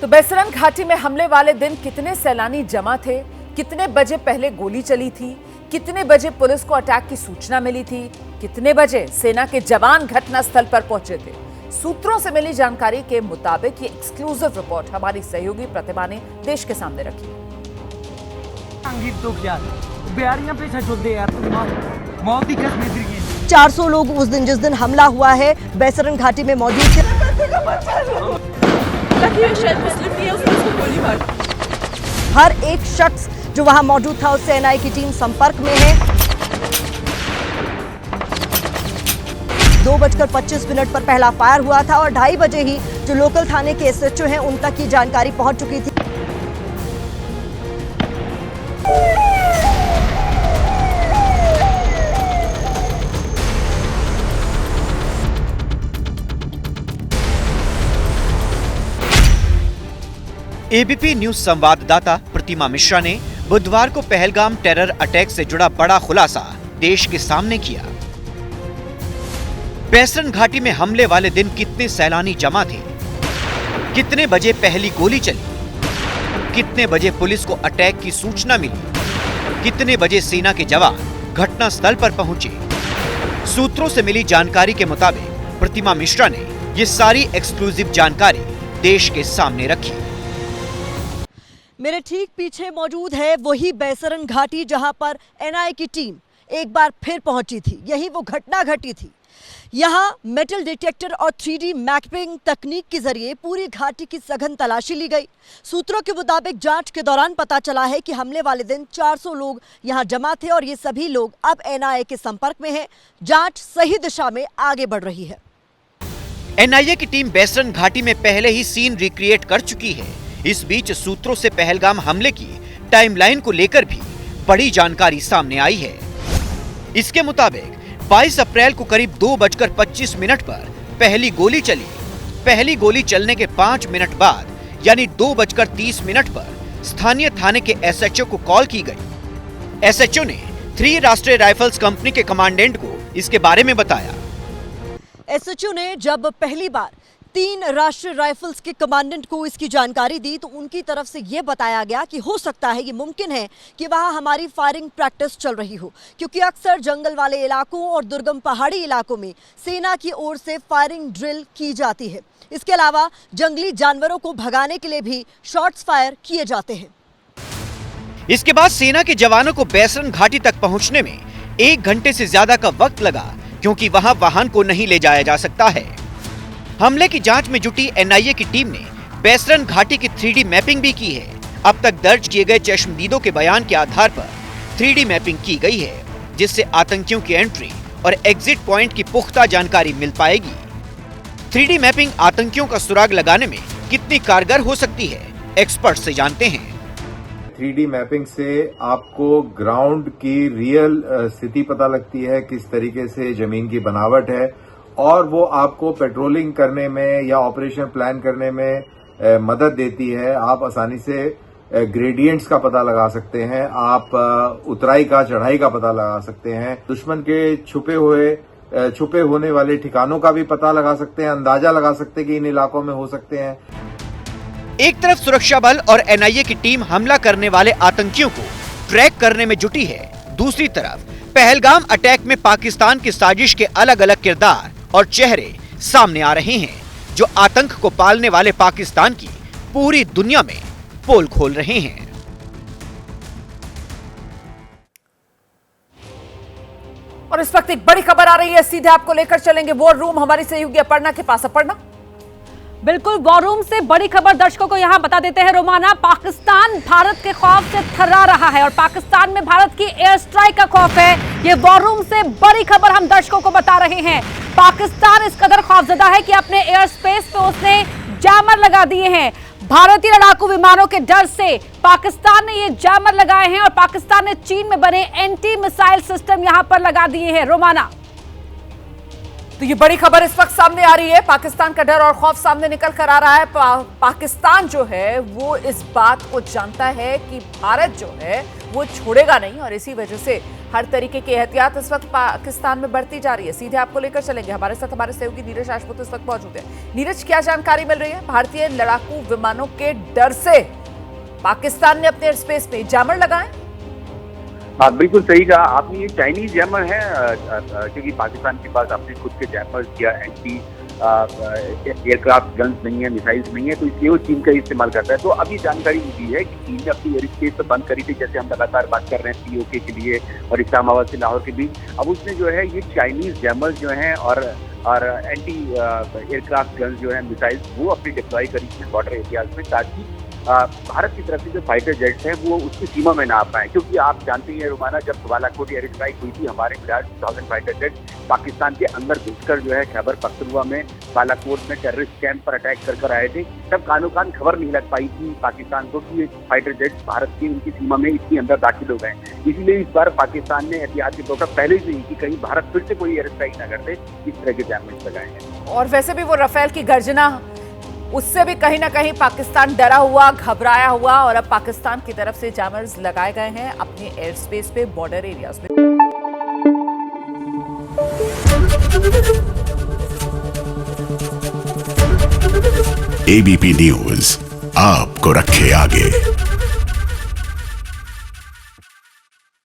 तो बेसरन घाटी में हमले वाले दिन कितने सैलानी जमा थे, कितने बजे पहले गोली चली थी, कितने बजे पुलिस को अटैक की सूचना मिली थी, कितने बजे सेना के जवान घटनास्थल पर पहुंचे थे। सूत्रों से मिली जानकारी के मुताबिक ये एक्सक्लूसिव रिपोर्ट हमारी सहयोगी प्रतिभा ने देश के सामने रखी। 400 लोग उस दिन जिस दिन हमला हुआ है बेसरन घाटी में मौजूद थे। हर एक शख्स जो वहां मौजूद था उससे एनआईए की टीम संपर्क में है। 2:25 पर पहला फायर हुआ था और 2:30 बजे ही जो लोकल थाने के एसएचओ हैं उन तक की जानकारी पहुंच चुकी थी। एबीपी न्यूज संवाददाता प्रतिमा मिश्रा ने बुधवार को पहलगाम टेरर अटैक से जुड़ा बड़ा खुलासा देश के सामने किया। बेसरन घाटी में हमले वाले दिन कितने सैलानी जमा थे, कितने बजे पहली गोली चली, कितने बजे पुलिस को अटैक की सूचना मिली, कितने बजे सेना के जवान घटनास्थल पर पहुंचे। सूत्रों से मिली जानकारी के मुताबिक प्रतिमा मिश्रा ने ये सारी एक्सक्लूसिव जानकारी देश के सामने रखी। मेरे ठीक पीछे मौजूद है वही बेसरन घाटी जहां पर एनआईए की टीम एक बार फिर पहुंची थी। यही वो घटना घटी थी। यहां मेटल डिटेक्टर और 3D मैपिंग तकनीक के जरिए पूरी घाटी की सघन तलाशी ली गई। सूत्रों के मुताबिक जांच के दौरान पता चला है कि हमले वाले दिन 400 लोग यहां जमा थे और ये सभी लोग अब एनआईए के संपर्क में हैं। जांच सही दिशा में आगे बढ़ रही है। एनआईए की टीम बेसरन घाटी में पहले ही सीन रिक्रिएट कर चुकी है। इस बीच सूत्रों से पहलगाम हमले की टाइमलाइन को लेकर भी बड़ी जानकारी सामने आई है। इसके मुताबिक 22 अप्रैल को करीब 2:25 पर पहली गोली चली। पहली गोली चलने के 5 मिनट बाद यानी 2:30 पर स्थानीय थाने के एसएचओ को कॉल की गई। एसएचओ ने 3 राष्ट्रीय राइफल्स कंपनी के कमांडेंट को इसके बारे में बताया। एसएचओ ने जब पहली बार 3 राष्ट्रीय राइफल्स के कमांडेंट को इसकी जानकारी दी तो उनकी तरफ से यह बताया गया कि हो सकता है, ये मुमकिन है कि वहां हमारी फायरिंग प्रैक्टिस चल रही हो, क्योंकि अक्सर जंगल वाले इलाकों और दुर्गम पहाड़ी इलाकों में सेना की ओर से फायरिंग ड्रिल की जाती है। इसके अलावा जंगली जानवरों को भगाने के लिए भी शॉट्स फायर किए जाते हैं। इसके बाद सेना के जवानों को बेसरन घाटी तक पहुंचने में 1 घंटे से ज्यादा का वक्त लगा, क्योंकि वहां वाहन को नहीं ले जाया जा सकता है। हमले की जांच में जुटी एनआईए की टीम ने बेसरन घाटी की 3D मैपिंग भी की है। अब तक दर्ज किए गए चश्मदीदों के बयान के आधार पर 3D मैपिंग की गई है, जिससे आतंकियों की एंट्री और एग्जिट पॉइंट की पुख्ता जानकारी मिल पाएगी। 3D मैपिंग आतंकियों का सुराग लगाने में कितनी कारगर हो सकती है, एक्सपर्ट से जानते हैं। 3D मैपिंग से आपको ग्राउंड की रियल स्थिति पता लगती है, किस तरीके से जमीन की बनावट है, और वो आपको पेट्रोलिंग करने में या ऑपरेशन प्लान करने में मदद देती है। आप आसानी से ग्रेडियंट्स का पता लगा सकते हैं, आप उतराई का चढ़ाई का पता लगा सकते हैं, दुश्मन के छुपे होने वाले ठिकानों का भी पता लगा सकते हैं, अंदाजा लगा सकते हैं कि इन इलाकों में हो सकते हैं। एक तरफ सुरक्षा बल और एनआईए की टीम हमला करने वाले आतंकियों को ट्रैक करने में जुटी है, दूसरी तरफ पहलगाम अटैक में पाकिस्तान की साजिश के अलग अलग किरदार और चेहरे सामने आ रहे हैं, जो आतंक को पालने वाले पाकिस्तान की पूरी दुनिया में पोल खोल रहे हैं। और इस वक्त एक बड़ी खबर आ रही है, सीधे आपको लेकर चलेंगे वॉर रूम हमारी सहयोगी अपर्णा के पास। अपर्णा, बिल्कुल, वॉर रूम से बड़ी खबर दर्शकों को यहां बता देते हैं। रोमाना, पाकिस्तान भारत के खौफ से थर्रा रहा है और पाकिस्तान में भारत की एयर स्ट्राइक का खौफ है। ये वॉर रूम से बड़ी खबर हम दर्शकों को बता रहे हैं। पाकिस्तान इस कदर खौफजदा है कि अपने एयर स्पेस पे उसने जैमर लगा दिए हैं। भारतीय लड़ाकू विमानों के डर से पाकिस्तान ने ये जैमर लगाए हैं और पाकिस्तान ने चीन में बने एंटी मिसाइल सिस्टम यहां पर लगा दिए हैं। रोमाना, तो ये बड़ी खबर इस वक्त सामने आ रही है। पाकिस्तान का डर और खौफ सामने निकल कर आ रहा है। पाकिस्तान जो है वो इस बात को जानता है कि भारत जो है वो छोड़ेगा नहीं, और इसी वजह से हर तरीके की एहतियात इस वक्त पाकिस्तान में बढ़ती जा रही है। सीधे आपको लेकर चलेंगे, हमारे साथ हमारे सहयोगी नीरज राजपूत इस वक्त मौजूद है। नीरज, क्या जानकारी मिल रही है? भारतीय लड़ाकू विमानों के डर से पाकिस्तान ने अपने एयर स्पेस में जैमर लगाए? हाँ, बिल्कुल सही कहा आपने। ये चाइनीज जैमर है, क्योंकि पाकिस्तान के पास अपने खुद के जैमर्स या एंटी एयरक्राफ्ट गन्स नहीं है, मिसाइल्स नहीं है, तो इसलिए वो चीन का इस्तेमाल करता है। तो अभी जानकारी मिली है कि चीन ने अपनी एयर स्पेस तो बंद करी थी, जैसे हम लगातार बात कर रहे हैं पीओके के लिए और इस्लामाबाद से लाहौर के बीच। अब उसने जो है ये चाइनीज जैमर्स जो हैं और एंटी एयरक्राफ्ट गन्स जो है, मिसाइल्स, वो अपनी डिप्लॉय करी थी बॉर्डर एरियाज में, ताकि भारत की तरफ से जो फाइटर जेट्स हैं वो उसकी सीमा में ना आ पाए। क्योंकि आप जानते हैं रुमाना, जब बालाकोट एयर स्ट्राइक हुई थी, हमारे मिराज 2000 फाइटर जेट पाकिस्तान के अंदर घुसकर जो है खैबर पख्तूनख्वा में बालाकोट में टेररिस्ट कैंप पर अटैक कर आए थे। तब कानो कान खबर नहीं लग पाई थी पाकिस्तान को कि ये फाइटर जेट्स भारत की उनकी सीमा में इतनी अंदर दाखिल हो गए। इसीलिए इस बार पाकिस्तान ने एहतियात के तौर पर पहले से ही कि कहीं भारत फिर से कोई एयर स्ट्राइक न करते, इस तरह के जैमर्स लगाए हैं। और वैसे भी वो राफेल की गर्जना, उससे भी कहीं ना कहीं पाकिस्तान डरा हुआ, घबराया हुआ, और अब पाकिस्तान की तरफ से जैमर्स लगाए गए हैं अपने एयर स्पेस पे, बॉर्डर एरियाज में। एबीपी न्यूज आपको रखे आगे।